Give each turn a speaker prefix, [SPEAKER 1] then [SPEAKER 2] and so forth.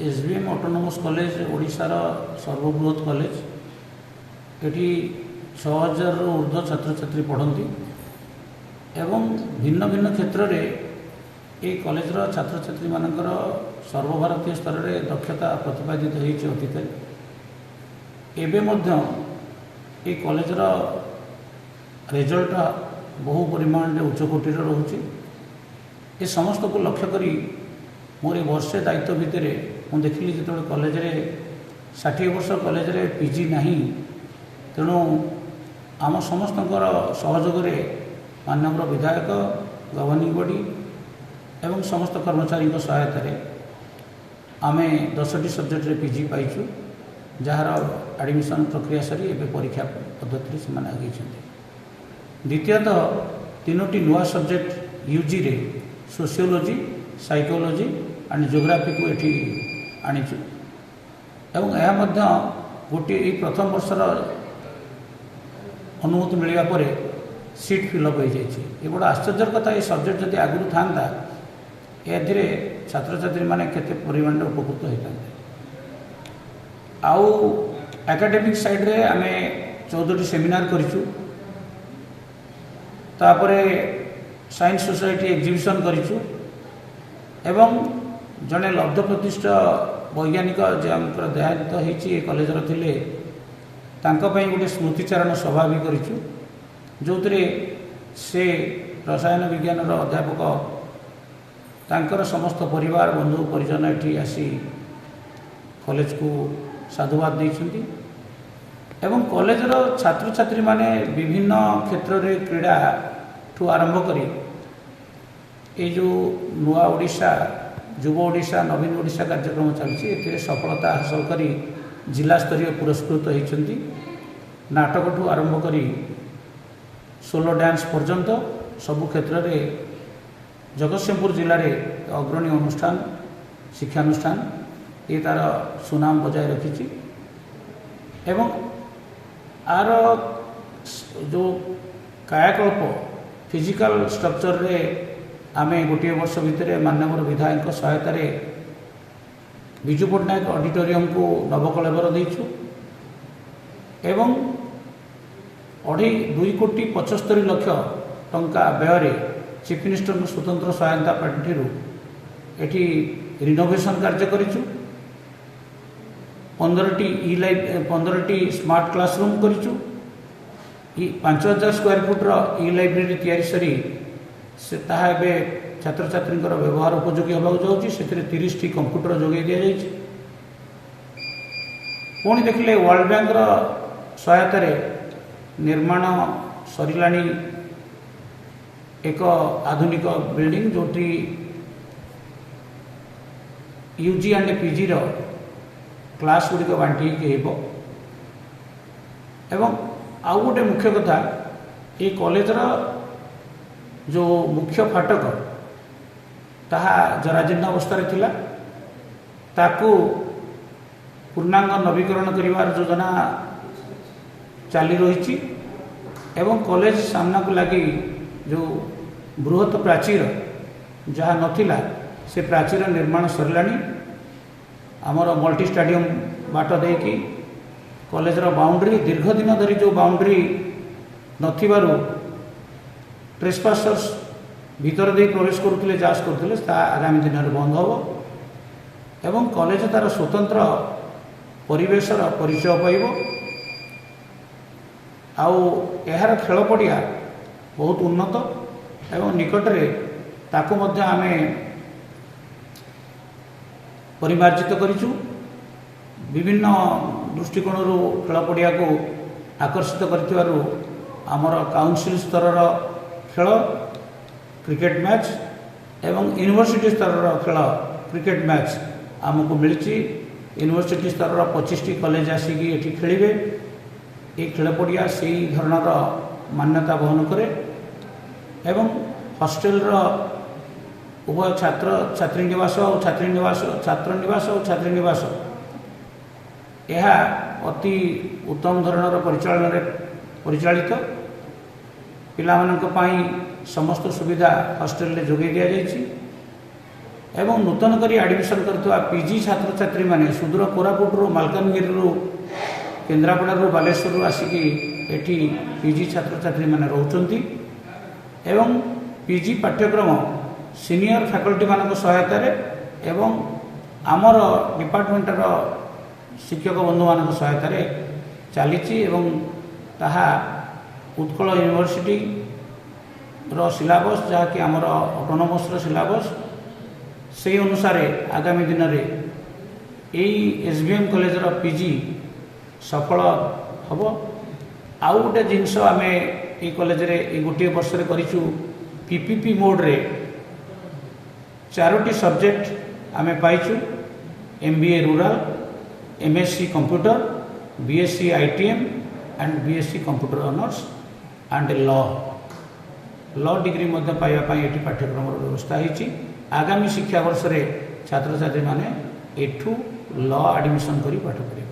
[SPEAKER 1] SBM autonomous college ओडिशार सर्वबृहत college. Eighty 6000 रु ऊर्ध्व छात्र छात्री पढ़ती एवं भिन्न भिन्न क्षेत्र में ये कॉलेज छात्र छात्री मानकर सर्वभारतीय स्तर में दक्षता प्रतिपादित होती अतीत एवं ये कॉलेज रिजल्ट बहु परिमाण में उच्चकोटीर रोचे। ये समस्त को लक्ष्य करी मोर वर्षे दायित्व भितर मुझे देखिली जो कॉलेज रे 60 वर्ष कॉलेज रे पीजी नहीं, तेणु आम समस्त सहयोग माननीय विधायक गवर्निंग बॉडी एवं समस्त कर्मचारी सहायतार आम 10टी सब्जेक्ट रे पीजी पाइचु, जार एडमिशन प्रक्रिया सरी एवं परीक्षा पद्धति से आगे। द्वितीयतः 3टी नुआ सब्जेक्ट यूजी रे सोशियोलॉजी, साइकोलॉजी एंड जियोग्राफी को एठी आनीचु एवं यह गोटे प्रथम वर्षर अनुमति मिलवा पर सीट फिलअप हो जाए। ये बड़ा आश्चर्य कथा, ये सब्जेक्ट जब आगुरी था एथिरे छात्र छात्री माने केते परिमाण में उपकृत होता। आउ एकेडमिक साइड रे आमे 14टी सेमिनार करिचु, तापरे साइंस सोसाइटी एग्जिबिशन करिचु एवं जड़े लब्ध प्रतिष्ठ वैज्ञानिक जो देहांत होती कॉलेज थे गोटे स्मृतिचारण सभा भी करिचु, जो से रसायन विज्ञान अध्यापक तांकर समस्त परिवार बंधु परिजन एठी आसी कॉलेज को साधुवाद देइछन्ति एवं कॉलेज छात्र छात्री माने विभिन्न क्षेत्र में क्रीड़ा ठू आरंभ करी ये जो नुआ ओडिशा, युव ओडिशा, नवीन ओडिशा कार्यक्रम चलती सफलता हासिल करी जिला स्तरीय पुरस्कृत होती। नाटक ठू आरंभ करी सोलो डांस पर्यंत सबु क्षेत्र में जगतसिंहपुर जिले में अग्रणी अनुष्ठान शिक्षानुष्ठान ये तार सुनाम बजाय रखी एवं आर जो कायाकल्प फिजिकल स्ट्रक्चर रे आमे गोटे वर्ष भितर माननीय विधायक सहायतार विजु पट्टनायक ऑडिटोरियम को नवकलेवर देइछु एवं 2.75 कोटी टंका व्यय चीफ मिनिस्टर स्वतंत्र सहायता पार्टी एटी रिनोवेशन कार्य करिछु। 15टी स्मार्ट क्लासरूम करिछु। 5000 स्क्वायर फुट्र ई लाइब्रेरी तैयारी सरी से ताबे छात्र छात्री व्यवहार उपयोगी होगा जाऊँगी। से 30टी कंप्यूटर जोगे दि जाए। पुणी देखिले वर्ल्ड बैंक सहायतार निर्माण सरिलानी एक आधुनिक बिल्डिंग जोटी यूजी एंड पीजी क्लास गुड़िक बांटी एवं आउ गोटे मुख्य कथा ये कॉलेज जो मुख्य फाटक ताहा जराजीर्ण अवस्था थिला, ताकू पूर्णांग नवीकरण करिवार योजना चाली रही एवं कॉलेज सामना को लगी जो बृहत प्राचीर जहाँ नथिला से प्राचीर निर्माण सरलानी। आमर मल्टी स्टाडियम बाट देकी कॉलेज बाउंड्री दीर्घ दिन धरी जो बाउंड्री नथिबारु ट्रेसपासर्स भीतर दे प्रवेश करुले जांच करुले आगामी दिन में बंद हो एवं कॉलेज तार स्वतंत्र परिवेशर परिचय पाइब। आउ यार खेल पड़िया बहुत उन्नत एवं निकटरे ताकू मध्य आमे परिमार्जित करिचु। विभिन्न दृष्टिकोण खेल पड़िया को आकर्षित करथिबारु आमर काउंसिल स्तर खेल क्रिकेट मैच एवं यूनिवर्सिटी स्तर खेल क्रिकेट मैच आमको मिली। यूनिवर्सिटी स्तर 25टी कॉलेज आसिकी एठी खेलिबे। ये खेल पड़िया से धरणर मान्यता बहन करे एवं हॉस्टेल उभय छात्र छात्री निवास और छात्री निवास छात्र निवास और छात्री निवास यह अति उत्तम धरणर परिचालित पिलामानंक पाई समस्त सुविधा हॉस्टेल रे जोगे दिया जाइछि एवं नूतन करी एडमिशन करथुवा पीजी छात्र छात्री माने सुदूर कोरापुटरू मालकानगिरी केन्द्रापड़ा बालेश्वर आसिकी एठी पीजी छात्र छात्री माने रहउचंती एवं पीजी पाठ्यक्रम सीनियर फैकल्टी मानक सहायता एवं आमर डिपार्टमेंटर शिक्षक बंधु मानक सहायता चली ताहा उत्कल यूनिवर्सिटी रो सिलेबस जहाँकि आमर ऑटोनोमस रो सिलेबस से अनुसार आगामी दिन में यही एसबीएम कॉलेज रो पीजी सफल हम आउ गोटे जिनस आम ये कॉलेज रे गोटे वर्ष करिचु पीपीपी मोड रे 4टी सब्जेक्ट आम पाइचु MBA rural MSc computer BSc ITM and BSc computer honours and law degree पाइबा ये पाठ्यक्रम व्यवस्था होती आगामी शिक्षा वर्ष रे छात्र छात्री माने एठू लॉ एडमिशन करी पाठ पढ़े।